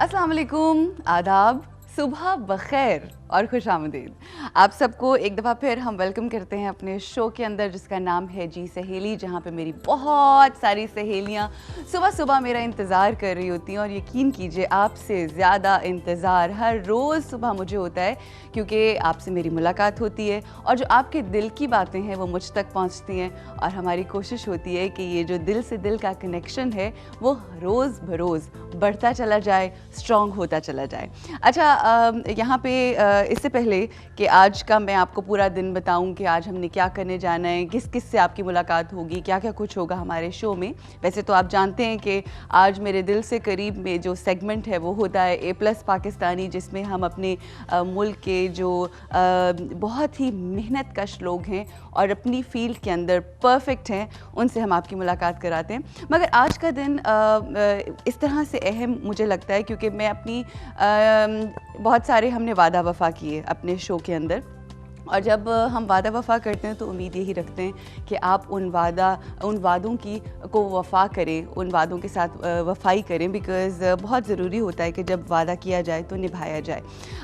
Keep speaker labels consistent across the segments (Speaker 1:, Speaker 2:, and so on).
Speaker 1: अस्सलाम वालेकुम, आदाब, सुबह बखैर और खुश आमदीद। आप सबको एक दफ़ा फिर हम वेलकम करते हैं अपने शो के अंदर जिसका नाम है जी सहेली, जहाँ पे मेरी बहुत सारी सहेलियाँ सुबह सुबह मेरा इंतज़ार कर रही होती हैं। और यकीन कीजिए आपसे ज़्यादा इंतज़ार हर रोज़ सुबह मुझे होता है, क्योंकि आपसे मेरी मुलाकात होती है और जो आपके दिल की बातें हैं वो मुझ तक पहुँचती हैं। और हमारी कोशिश होती है कि ये जो दिल से दिल का कनेक्शन है वो रोज़ बरोज़ बढ़ता चला जाए, स्ट्रॉन्ग होता चला जाए। अच्छा, यहाँ पे इससे पहले कि आज का मैं आपको पूरा दिन बताऊं कि आज हमने क्या करने जाना है, किस किस से आपकी मुलाकात होगी, क्या क्या कुछ होगा हमारे शो में। वैसे तो आप जानते हैं कि आज मेरे दिल से करीब में जो सेगमेंट है वो होता है A+ पाकिस्तानी, जिसमें हम अपने मुल्क के जो बहुत ही मेहनत कश लोग हैं और अपनी फील्ड के अंदर परफेक्ट हैं उनसे हम आपकी मुलाकात कराते हैं। मगर आज का दिन इस तरह से अहम मुझे लगता है क्योंकि मैं अपनी बहुत सारे हमने वादा वफ़ा किए अपने शो के अंदर। और जब हम वादा वफ़ा करते हैं तो उम्मीद यही रखते हैं कि आप उन वादों की को वफ़ा करें, उन वादों के साथ वफ़ाई करें, बिकॉज़ बहुत ज़रूरी होता है कि जब वादा किया जाए तो निभाया जाए।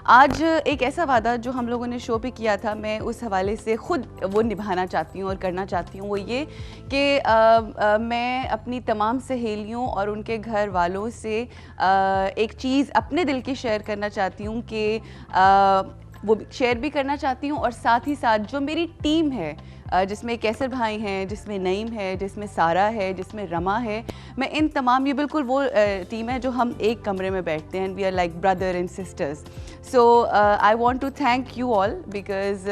Speaker 1: आज एक ऐसा वादा जो हम लोगों ने शो पे किया था, मैं उस हवाले से ख़ुद वो निभाना चाहती हूँ और करना चाहती हूँ। वो ये कि मैं अपनी तमाम सहेलियों और उनके घर वालों से एक चीज़ अपने दिल की शेयर करना चाहती हूँ कि वो शेयर भी करना चाहती हूँ। और साथ ही साथ जो मेरी टीम है, जिसमें कैसर भाई हैं, जिसमें नईम है, जिसमें सारा है, जिसमें रमा है, मैं इन तमाम, ये बिल्कुल वो टीम है जो हम एक कमरे में बैठते हैं, we are like brother and sisters. So I want to thank you all, because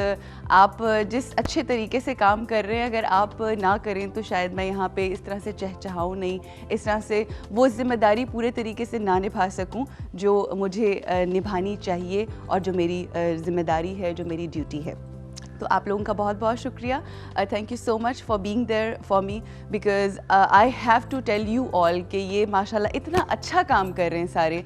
Speaker 1: आप जिस अच्छे तरीके से काम कर रहे हैं, अगर आप ना करें तो शायद मैं यहाँ पे इस तरह से चहचहाऊँ नहीं, इस तरह से वो ज़िम्मेदारी पूरे तरीके से ना निभा सकूँ जो मुझे निभानी चाहिए और जो मेरी ज़िम्मेदारी है, जो मेरी ड्यूटी है। तो आप लोगों का बहुत बहुत शुक्रिया। Thank you so much for being there for me, because I have to tell you all कि ये माशाल्लाह इतना अच्छा काम कर रहे हैं सारे।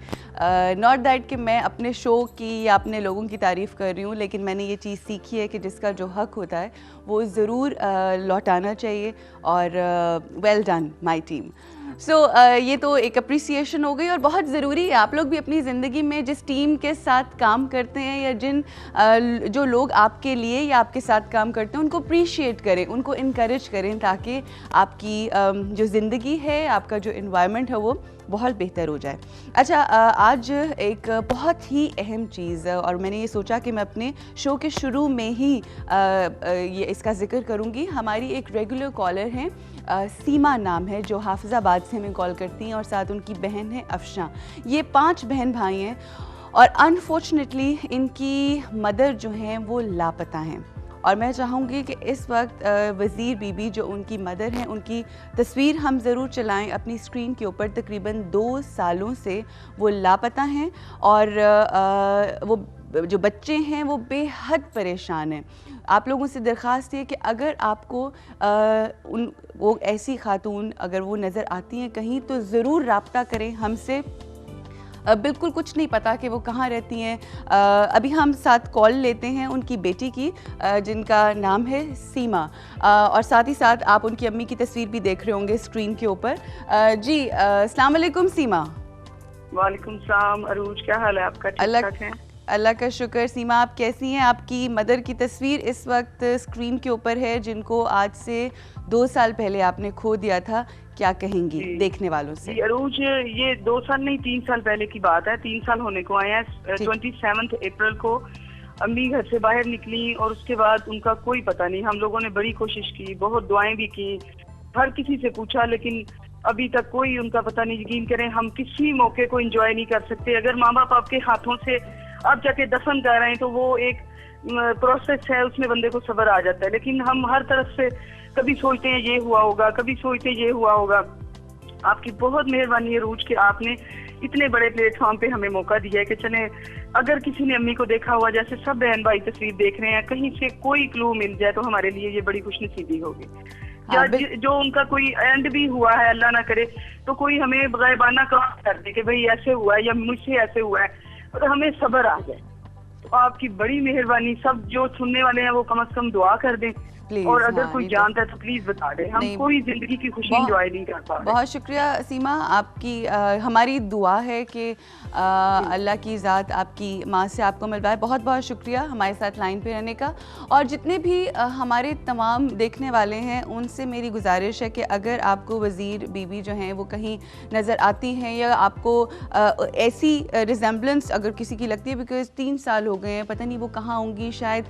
Speaker 1: नॉट दैट कि मैं अपने शो की या अपने लोगों की तारीफ़ कर रही हूँ, लेकिन मैंने ये चीज़ सीखी है कि जिसका जो हक़ होता है वो ज़रूर लौटाना चाहिए। और वेल डन माई टीम। सो ये तो एक अप्रिसिएशन हो गई और बहुत ज़रूरी है। आप लोग भी अपनी ज़िंदगी में जिस टीम के साथ काम करते हैं या जो लोग आपके लिए या आपके साथ काम करते हैं उनको अप्रिशिएट करें, उनको इनकरेज करें, ताकि आपकी जो ज़िंदगी है, आपका जो एनवायरनमेंट है वो बहुत बेहतर हो जाए। अच्छा, आज एक बहुत ही अहम चीज़, और मैंने ये सोचा कि मैं अपने शो के शुरू में ही ये इसका ज़िक्र करूँगी। हमारी एक रेगुलर कॉलर हैं, सीमा नाम है, जो हाफिज़ाबाद से हमें कॉल करती हैं और साथ उनकी बहन है अफशा। ये 5 बहन भाई हैं और अनफॉर्चुनेटली इनकी मदर जो हैं वो लापता हैं। और मैं चाहूँगी कि इस वक्त वज़ीर बीबी जो उनकी मदर हैं, उनकी तस्वीर हम ज़रूर चलाएं अपनी स्क्रीन के ऊपर। तकरीबन 2 सालों से वो लापता हैं और वो जो बच्चे हैं वो बेहद परेशान हैं। आप लोगों से दरख्वास्त है कि अगर आपको वो ऐसी खातून अगर वो नज़र आती हैं कहीं, तो ज़रूर राब्ता करें हमसे। बिल्कुल कुछ नहीं पता कि वो कहाँ रहती हैं। अभी हम साथ कॉल लेते हैं उनकी बेटी की, जिनका नाम है सीमा। और साथ ही साथ आप उनकी अम्मी की तस्वीर भी देख रहे होंगे स्क्रीन के ऊपर। जी अस्सलाम वालेकुम सीमा।
Speaker 2: वालेकुम सलाम अरूज, क्या हाल है आपका? ठीक ठाक है?
Speaker 1: अल्लाह का शुक्र। सीमा, आप कैसी हैं? आपकी मदर की तस्वीर इस वक्त स्क्रीन के ऊपर है, जिनको आज से 2 साल पहले आपने खो दिया था। क्या कहेंगी देखने वालों से?
Speaker 2: अरूज, ये 2 साल नहीं 3 साल पहले की बात है। 3 साल होने को आए हैं। 27 अप्रैल को अम्मी घर से बाहर निकली और उसके बाद उनका कोई पता नहीं। हम लोगों ने बड़ी कोशिश की, बहुत दुआएं भी की, हर किसी से पूछा, लेकिन अभी तक कोई उनका पता नहीं। यकीन करें, हम किसी मौके को एंजॉय नहीं कर सकते। अगर माँ बाप आपके हाथों से आप जाके दफन कर रहे हैं तो वो एक प्रोसेस है, उसमें बंदे को सब्र आ जाता है। लेकिन हम हर तरफ से कभी सोचते हैं ये हुआ होगा, कभी सोचते हैं ये हुआ होगा। आपकी बहुत मेहरबानी है रूज कि आपने इतने बड़े प्लेटफॉर्म पे हमें मौका दिया है कि चले, अगर किसी ने अम्मी को देखा हुआ, जैसे सब बहन भाई तस्वीर देख रहे हैं, कहीं से कोई क्लू मिल जाए तो हमारे लिए ये बड़ी खुशनसीबी होगी। या जो उनका कोई एंड भी हुआ है, अल्लाह ना करे, तो कोई हमें गायबाना कॉल कर दे कि भाई ऐसे हुआ है या मुझसे ऐसे हुआ है, और हमें सब्र आ जाए। तो आपकी बड़ी मेहरबानी। सब जो सुनने वाले हैं वो कम से कम दुआ कर दें
Speaker 1: प्लीज।
Speaker 2: और अगर कोई जानता है तो प्लीज बता दे, हम कोई जिंदगी की खुशी एंजॉय नहीं कर पा रहे।
Speaker 1: बहुत शुक्रिया सीमा आपकी। हमारी दुआ है कि अल्लाह की ज़ात आपकी माँ से आपको मिलवाए। बहुत बहुत शुक्रिया हमारे साथ लाइन पे रहने का। और जितने भी हमारे तमाम देखने वाले हैं उनसे मेरी गुजारिश है कि अगर आपको वज़ीर बीबी जो हैं वो कहीं नज़र आती हैं या आपको ऐसी रिजेम्बलेंस अगर किसी की लगती है, बिकॉज़ 3 साल हो गए हैं, पता नहीं वो कहाँ होंगी, शायद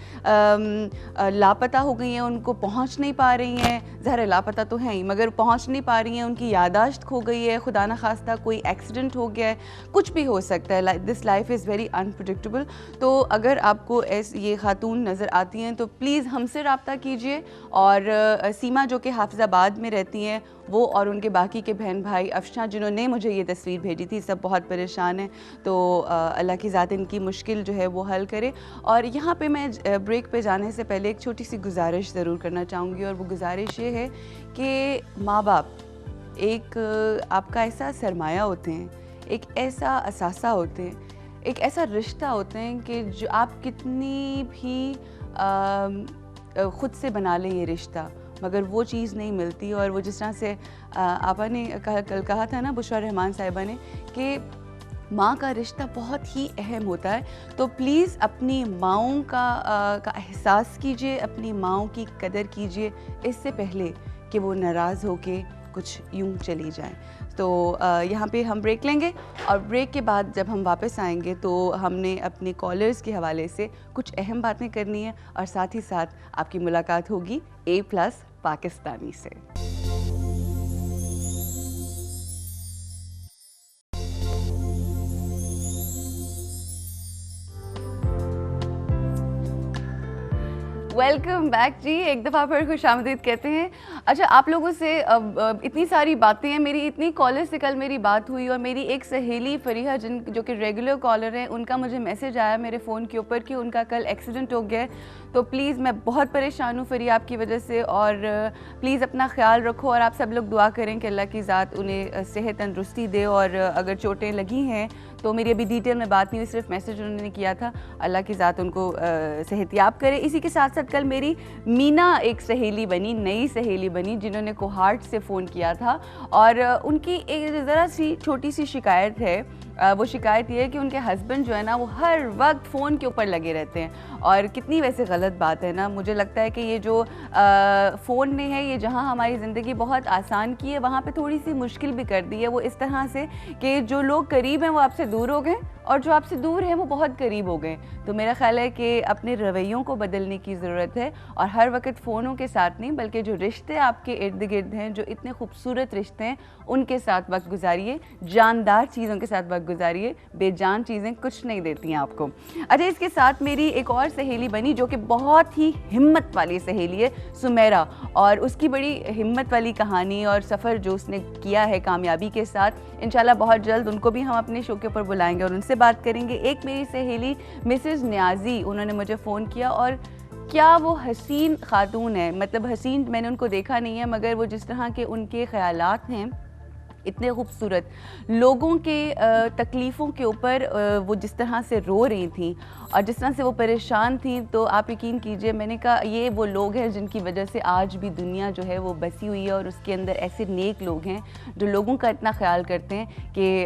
Speaker 1: लापता हो गई हैं, उनको पहुंच नहीं पा रही हैं। ज़ाहिर लापता तो हैं ही, मगर पहुंच नहीं पा रही हैं, उनकी यादाश्त खो गई है, खुदा न खास्ता कोई एक्सीडेंट हो गया है, कुछ भी हो सकता है। This life is very unpredictable. तो अगर आपको ये खातून नज़र आती हैं तो प्लीज़ हमसे रब्ता कीजिए। और सीमा जो कि हाफिज़ाबाद में रहती हैं, वो और उनके बाकी के बहन भाई अफशा जिन्होंने मुझे ये तस्वीर भेजी थी, सब बहुत परेशान हैं। तो अल्लाह की ज़ात इनकी मुश्किल जो है वो हल करे। और यहाँ पे मैं ब्रेक पे जाने से पहले एक छोटी सी गुजारिश ज़रूर करना चाहूँगी, और वो गुजारिश ये है कि माँ बाप एक आपका ऐसा सरमाया होते हैं, एक ऐसा असासा होते हैं, एक ऐसा रिश्ता होते हैं कि जो आप कितनी भी ख़ुद से बना लें ये रिश्ता, मगर वो चीज़ नहीं मिलती। और वो जिस तरह से आपा ने कल कहा था ना, बुशरा रहमान साहिबा ने, कि माँ का रिश्ता बहुत ही अहम होता है। तो प्लीज़ अपनी माँओं का एहसास कीजिए, अपनी माँओं की कदर कीजिए, इससे पहले कि वो नाराज़ होके कुछ यूं चली जाएं। तो यहाँ पे हम ब्रेक लेंगे, और ब्रेक के बाद जब हम वापस आएंगे तो हमने अपने कॉलर्स के हवाले से कुछ अहम बातें करनी है, और साथ ही साथ आपकी मुलाकात होगी A+ पाकिस्तानी से। वेलकम बैक जी, एक दफ़ा फिर खुशामदीद कहते हैं। अच्छा, आप लोगों से इतनी सारी बातें हैं, मेरी इतनी कॉलर से कल मेरी बात हुई, और मेरी एक सहेली फरीहा जो कि रेगुलर कॉलर हैं, उनका मुझे मैसेज आया मेरे फ़ोन के ऊपर कि उनका कल एक्सीडेंट हो गया है। तो प्लीज़, मैं बहुत परेशान हूँ फरीहा आपकी वजह से, और प्लीज़ अपना ख्याल रखो, और आप सब लोग दुआ करें कि अल्लाह की ज़ात उन्हें सेहत तंदरुस्ती दे। और अगर चोटें लगी हैं तो मेरी अभी डिटेल में बात नहीं हुई, सिर्फ मैसेज उन्होंने किया था, अल्लाह की ज़ात उनको सेहतियाब करे। इसी के साथ साथ कल मेरी मीना एक सहेली बनी, नई सहेली बनी, जिन्होंने कोहार्ट से फ़ोन किया था, और उनकी एक ज़रा सी छोटी सी शिकायत है। वो शिकायत ये है कि उनके हस्बैंड जो है ना, वो हर वक्त फ़ोन के ऊपर लगे रहते हैं, और कितनी वैसे गलत बात है ना। मुझे लगता है कि ये जो फ़ोन ने है, ये जहाँ हमारी ज़िंदगी बहुत आसान की है, वहाँ पे थोड़ी सी मुश्किल भी कर दी है। वो इस तरह से कि जो लोग करीब हैं वो आपसे दूर हो गए, और जो आपसे दूर हैं वो बहुत करीब हो गए। तो मेरा ख्याल है कि अपने रवैयों को बदलने की ज़रूरत है, और हर वक्त फ़ोनों के साथ नहीं, बल्कि जो रिश्ते आपके इर्द गिर्द हैं, जो इतने खूबसूरत रिश्ते हैं, उनके साथ वक्त गुजारिए, जानदार चीज़ों के साथ वक्त गुजारिए। बेजान चीज़ें कुछ नहीं देती हैं आपको। अच्छा, इसके साथ मेरी एक और सहेली बनी जो कि बहुत ही हिम्मत वाली सहेली है, सुमेरा, और उसकी बड़ी हिम्मत वाली कहानी और सफ़र जो उसने किया है कामयाबी के साथ, इंशाल्लाह बहुत जल्द उनको भी हम अपने शो के ऊपर बुलाएंगे और उनसे बात करेंगे। एक मेरी सहेली मिसेज़ न्याजी, उन्होंने मुझे फ़ोन किया, और क्या वो हसीन खातून है, मतलब हसीन मैंने उनको देखा नहीं है, मगर वो जिस तरह के उनके ख़यालात हैं, इतने खूबसूरत, लोगों के तकलीफ़ों के ऊपर वो जिस तरह से रो रही थी और जिस तरह से वो परेशान थी, तो आप यकीन कीजिए, मैंने कहा ये वो लोग हैं जिनकी वजह से आज भी दुनिया जो है वो बसी हुई है, और उसके अंदर ऐसे नेक लोग हैं जो लोगों का इतना ख्याल करते हैं कि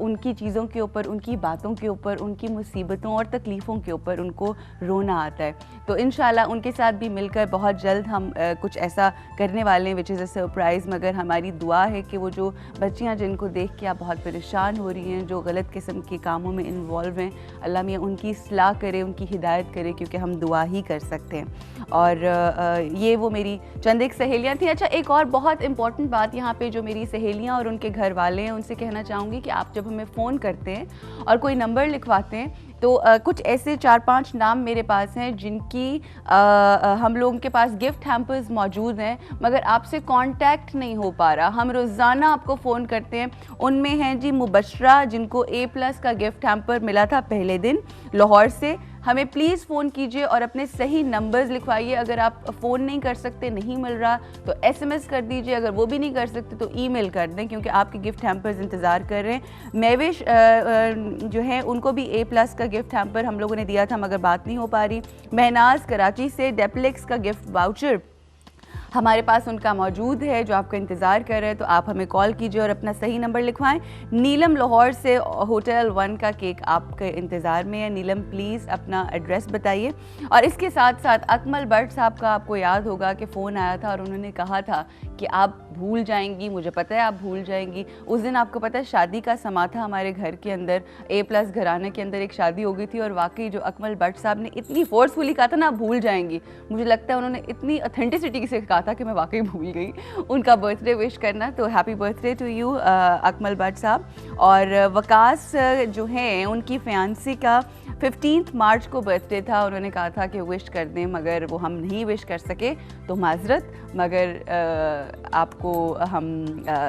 Speaker 1: उनकी चीज़ों के ऊपर, उनकी बातों के ऊपर, उनकी मुसीबतों और तकलीफ़ों के ऊपर उनको रोना आता है। तो इंशाल्लाह उनके साथ भी मिलकर बहुत जल्द हम कुछ ऐसा करने वाले हैं विच इज़ अ सरप्राइज़। मगर हमारी दुआ है कि वो जो बच्चियां जिनको देख के आप बहुत परेशान हो रही हैं, जो गलत किस्म के कामों में इन्वॉल्व हैं, अल्लाह मियाँ उनकी इस्लाह करे, उनकी हिदायत करे, क्योंकि हम दुआ ही कर सकते हैं। और ये वो मेरी चंद एक सहेलियाँ थी। अच्छा, एक और बहुत इंपॉर्टेंट बात यहाँ पे जो मेरी सहेलियाँ और उनके घर वाले हैं उनसे कहना चाहूँगी कि आप जब हमें फ़ोन करते हैं और कोई नंबर लिखवाते हैं, तो कुछ ऐसे 4-5 नाम मेरे पास हैं जिनकी हम लोगों के पास गिफ्ट हैम्पर्स मौजूद हैं, मगर आपसे कांटेक्ट नहीं हो पा रहा। हम रोज़ाना आपको फ़ोन करते हैं। उनमें हैं जी मुबशरा, जिनको A+ का गिफ्ट हैम्पर मिला था पहले दिन लाहौर से। हमें प्लीज़ फ़ोन कीजिए और अपने सही नंबर्स लिखवाइए। अगर आप फ़ोन नहीं कर सकते, नहीं मिल रहा तो SMS कर दीजिए, अगर वो भी नहीं कर सकते तो ईमेल कर दें, क्योंकि आपके गिफ्ट हैम्पर्स इंतज़ार कर रहे हैं। मेविश जो है उनको भी A+ का गिफ्ट हैम्पर हम लोगों ने दिया था मगर बात नहीं हो पा रही। महनाज कराची से डेप्लेक्स का गिफ्ट वाउचर हमारे पास उनका मौजूद है जो आपका इंतज़ार कर रहे हैं, तो आप हमें कॉल कीजिए और अपना सही नंबर लिखवाएं। नीलम लाहौर से होटल 1 का केक आपके इंतज़ार में है। नीलम प्लीज़ अपना एड्रेस बताइए। और इसके साथ साथ अकमल भट्ट साहब का आपको याद होगा कि फ़ोन आया था और उन्होंने कहा था कि आप भूल जाएंगी, मुझे पता है आप भूल जाएंगी। उस दिन आपको पता है शादी का समा था हमारे घर के अंदर, A+ घराने के अंदर एक शादी हो गई थी और वाकई जो अकमल भट्ट साहब ने इतनी फोर्सफुली कहा था ना आप भूल जाएंगी, मुझे लगता है उन्होंने इतनी ऑथेंटिसिटी से कहा था कि मैं वाकई भूल गई उनका बर्थडे विश करना। तो happy birthday to you Akmal Bhatt साहब। और वकास जो हैं उनकी फियांसी का 15 मार्च को बर्थडे था। उन्होंने कहा था कि विश कर दें मगर वो हम नहीं विश कर सके, तो माजरत, मगर आपको हम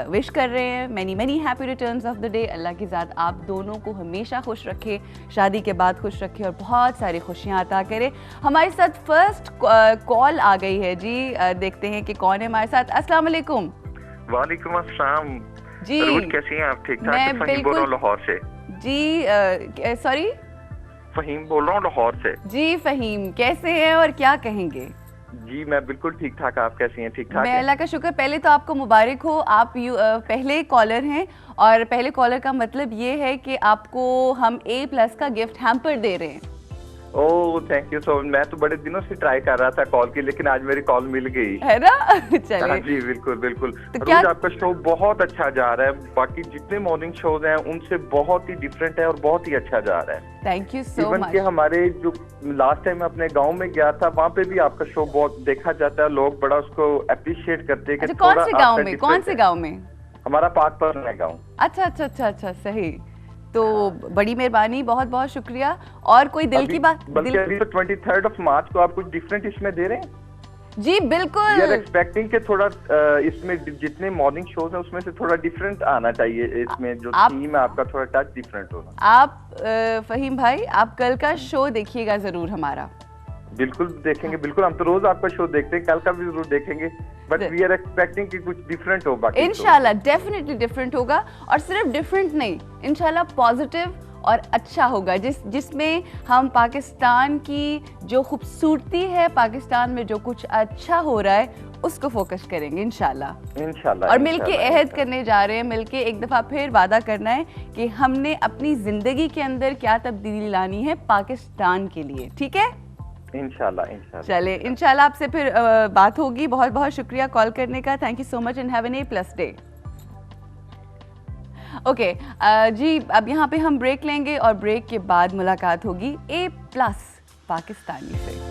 Speaker 1: विश कर रहे हैं। Many many happy returns of the day. अल्लाह की ज़ात आप दोनों को हमेशा खुश रखे, शादी के बाद खुश रखे और बहुत सारी खुशियाँ अता करे। हमारे साथ फर्स्ट कॉल आ गई है जी, देखते हैं कि कौन है हमारे साथ। अस्सलाम वालेकुम।
Speaker 3: वालेकुम अस्सलाम
Speaker 1: जी,
Speaker 3: कैसी हैं आप? ठीक ठाक?
Speaker 1: मैं
Speaker 3: फहीम बोल रहा हूँ लाहौर से।
Speaker 1: जी सॉरी,
Speaker 3: फहीम बोल रहा हूँ लाहौर से।
Speaker 1: जी फ़हीम, कैसे हैं और क्या कहेंगे?
Speaker 3: जी मैं बिल्कुल ठीक ठाक, आप कैसी हैं? ठीक ठाक
Speaker 1: मैं
Speaker 3: है?
Speaker 1: अल्लाह का शुक्र। पहले तो आपको मुबारक हो, आप पहले कॉलर हैं और पहले कॉलर का मतलब ये है कि आपको हम A+ का गिफ्ट हैम्पर दे रहे हैं।
Speaker 3: Oh thank you so much. मैं तो बड़े दिनों से ट्राई कर रहा था कॉल की, लेकिन आज मेरी कॉल मिल गई
Speaker 1: है ना।
Speaker 3: हाँ
Speaker 1: चलिए
Speaker 3: जी बिल्कुल बिल्कुल।
Speaker 1: तो क्या
Speaker 3: आपका शो बहुत अच्छा जा रहा है, बाकी जितने मॉर्निंग शोज हैं उनसे बहुत ही डिफरेंट है और बहुत ही अच्छा जा रहा है।
Speaker 1: Thank you so
Speaker 3: even
Speaker 1: much.
Speaker 3: कि हमारे जो लास्ट टाइम अपने गांव में गया था वहाँ पे भी आपका शो बहुत देखा जाता है, लोग बड़ा उसको अप्रिशिएट करते हैं कि
Speaker 1: अच्छा, कौन से गांव
Speaker 3: आपका
Speaker 1: में?
Speaker 3: different
Speaker 1: कौन से
Speaker 3: है।
Speaker 1: गांव में?
Speaker 3: हमारा पाकपरन है गाँव।
Speaker 1: अच्छा अच्छा अच्छा अच्छा, सही। तो बड़ी मेहरबानी, बहुत बहुत शुक्रिया। और कोई दिल की बात?
Speaker 3: बल्कि अभी तो 23 मार्च को आप कुछ डिफरेंट इसमें दे रहे हैं।
Speaker 1: जी बिल्कुल।
Speaker 3: वी आर एक्सपेक्टिंग कि थोड़ा इसमें जितने मॉर्निंग शोज हैं उसमें से थोड़ा डिफरेंट आना चाहिए। इसमें जो थीम है आपका थोड़ा टच डिफरेंट होना।
Speaker 1: आप फ़हीम भाई, आप कल का शो देखिएगा ज़रूर हमारा।
Speaker 3: बिल्कुल देखेंगे, बिल्कुल। हम तो रोज आपका शो देखते हैं, कल का भी जरूर देखेंगे, बट वी आर एक्सपेक्टिंग कि कुछ डिफरेंट हो। बाकी
Speaker 1: इंशाल्लाह डेफिनेटली डिफरेंट होगा, और सिर्फ डिफरेंट नहीं, इंशाल्लाह पॉजिटिव और अच्छा होगा, जिसमें हम पाकिस्तान की जो खूबसूरती है, पाकिस्तान में जो कुछ अच्छा हो रहा है उसको फोकस करेंगे इंशाल्लाह।
Speaker 3: इंशाल्लाह।
Speaker 1: और मिलके अहद करने जा रहे हैं, मिलके एक दफ़ा फिर वादा करना है कि हमने अपनी ज़िंदगी के अंदर क्या तब्दीली लानी है पाकिस्तान के लिए। ठीक है?
Speaker 3: इंशाल्लाह इंशाल्लाह।
Speaker 1: चले इंशाल्लाह आपसे फिर बात होगी। बहुत बहुत शुक्रिया कॉल करने का। Thank you so much and have an A+ day. Okay जी, अब यहाँ पे हम ब्रेक लेंगे और ब्रेक के बाद मुलाकात होगी A+ पाकिस्तानी से।